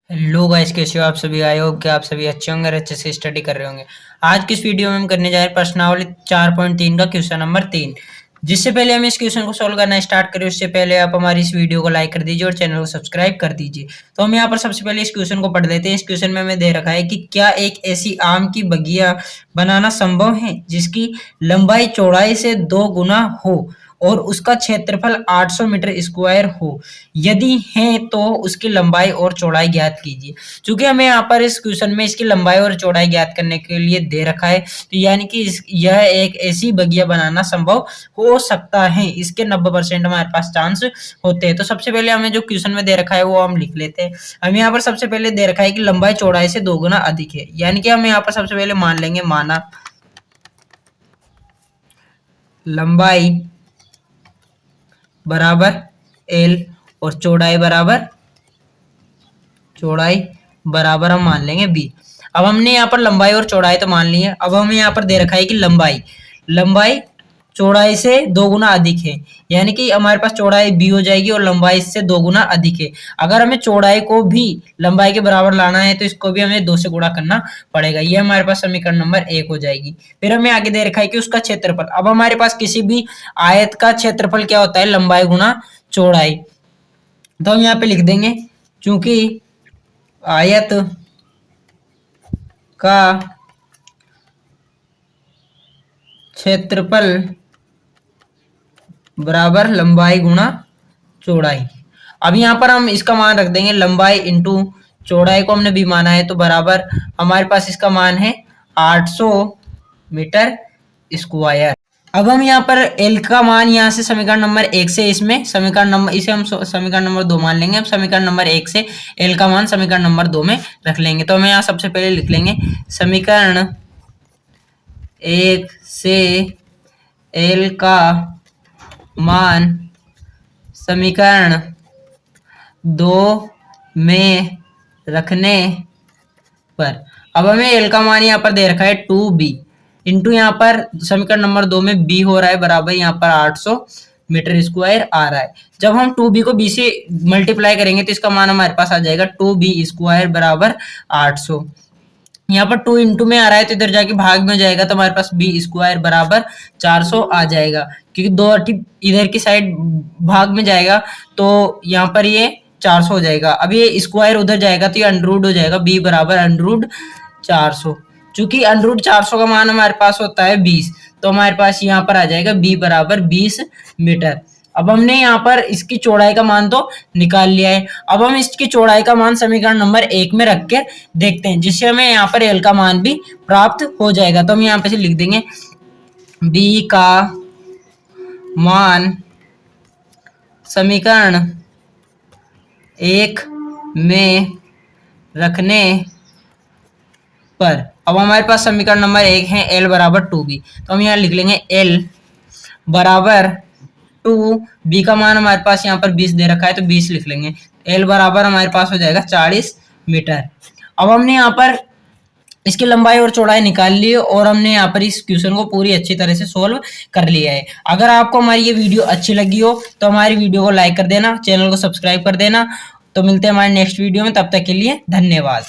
Hello guys, कैसे हो आप सभी। आई होप कि आप सभी अच्छे होंगे और अच्छे से स्टडी कर रहे होंगे। आज की इस वीडियो में हम करने जा रहे हैं प्रश्नावली 4.3 का क्वेश्चन नंबर 3। जिससे पहले हम इस क्वेश्चन को सोल्व करना स्टार्ट करें उससे पहले आप हमारी इस वीडियो को लाइक कर दीजिए और चैनल को सब्सक्राइब कर दीजिए। तो हम यहाँ पर सबसे पहले इस क्वेश्चन को पढ़ लेते हैं। इस क्वेश्चन में हमें दे रखा है कि क्या एक ऐसी आम की बगिया बनाना संभव है जिसकी लंबाई चौड़ाई से 2 गुना हो और उसका क्षेत्रफल 800 मीटर स्क्वायर हो। यदि है तो उसकी लंबाई और चौड़ाई ज्ञात कीजिए। चूंकि हमें यहाँ पर इस क्वेश्चन में इसकी लंबाई और चौड़ाई ज्ञात करने के लिए दे रखा है, तो यानी कि यह एक ऐसी बगिया बनाना संभव हो सकता है। इसके 90% हमारे पास चांस होते हैं। तो सबसे पहले हमें जो क्वेश्चन में दे रखा है वो हम लिख लेते हैं। हमें यहाँ पर सबसे पहले दे रखा है कि लंबाई चौड़ाई से 2 गुना अधिक है, यानी कि हम यहाँ पर सबसे पहले मान लेंगे, माना लंबाई बराबर एल और चौड़ाई बराबर हम मान लेंगे बी। अब हमने यहाँ पर लंबाई और चौड़ाई तो मान ली है। अब हमें यहाँ पर दे रखा है कि लंबाई चौड़ाई से 2 गुना अधिक है, यानी कि हमारे पास चौड़ाई बी हो जाएगी और लंबाई इससे 2 गुना अधिक है। अगर हमें चौड़ाई को भी लंबाई के बराबर लाना है तो इसको भी हमें 2 से गुणा करना पड़ेगा। ये हमारे पास समीकरण नंबर 1 हो जाएगी। फिर हमें आगे दे रखा है कि उसका क्षेत्रफल। अब हमारे पास किसी भी आयत का क्षेत्रफल क्या होता है, लंबाई गुना चौड़ाई। तो हम यहाँ पे लिख देंगे, चूंकि आयत का क्षेत्रफल बराबर लंबाई गुणा चौड़ाई। अब यहाँ पर हम इसका मान रख देंगे, लंबाई इंटू चौड़ाई को हमने भी माना है, तो बराबर हमारे पास इसका मान है 800 मीटर स्क्वायर। अब हम यहाँ पर एल का मान यहाँ से समीकरण नंबर 1 से इसे हम समीकरण नंबर 2 मान लेंगे। अब समीकरण नंबर 1 से एल का मान समीकरण नंबर 2 में रख लेंगे। तो हमें यहाँ सबसे पहले लिख लेंगे, समीकरण 1 से एल का मान समीकरण 2 में रखने पर। अब हमें एल का मान यहाँ पर दे रखा है 2b इंटू यहाँ पर समीकरण नंबर 2 में b हो रहा है बराबर यहाँ पर 800 मीटर स्क्वायर आ रहा है। जब हम 2b को b से मल्टीप्लाई करेंगे तो इसका मान हमारे पास आ जाएगा 2b स्क्वायर बराबर 800। यहाँ पर 2 इंटू में आ रहा है तो इधर जाके भाग में जाएगा तो हमारे पास b स्क्वायर बराबर 400 आ जाएगा, क्योंकि 2 इधर की साइड भाग में जाएगा तो यहाँ पर ये 400 हो जाएगा। अब ये स्क्वायर उधर जाएगा तो ये अंडररूट हो जाएगा, b बराबर अंडररूट 400। चूंकि अंडररूट 400 का मान हमारे पास होता है 20, तो हमारे पास यहाँ पर आ जाएगा b बराबर 20 मीटर। अब हमने यहाँ पर इसकी चौड़ाई का मान तो निकाल लिया है। अब हम इसकी चौड़ाई का मान समीकरण नंबर 1 में रख के देखते हैं, जिससे हमें यहाँ पर एल का मान भी प्राप्त हो जाएगा। तो हम यहाँ पे से लिख देंगे, b का मान समीकरण 1 में रखने पर। अब हमारे पास समीकरण नंबर 1 है L बराबर 2b, तो हम यहाँ लिख लेंगे L बराबर 2b का मान हमारे पास यहाँ पर 20 दे रखा है तो 20 लिख लेंगे। L बराबर हमारे पास हो जाएगा 40 मीटर। अब हमने यहाँ पर इसकी लंबाई और चौड़ाई निकाल ली है और हमने यहाँ पर इस क्वेश्चन को पूरी अच्छी तरह से सोल्व कर लिया है। अगर आपको हमारी ये वीडियो अच्छी लगी हो तो हमारी वीडियो को लाइक कर देना, चैनल को सब्सक्राइब कर देना। तो मिलते हैं हमारे नेक्स्ट वीडियो में, तब तक के लिए धन्यवाद।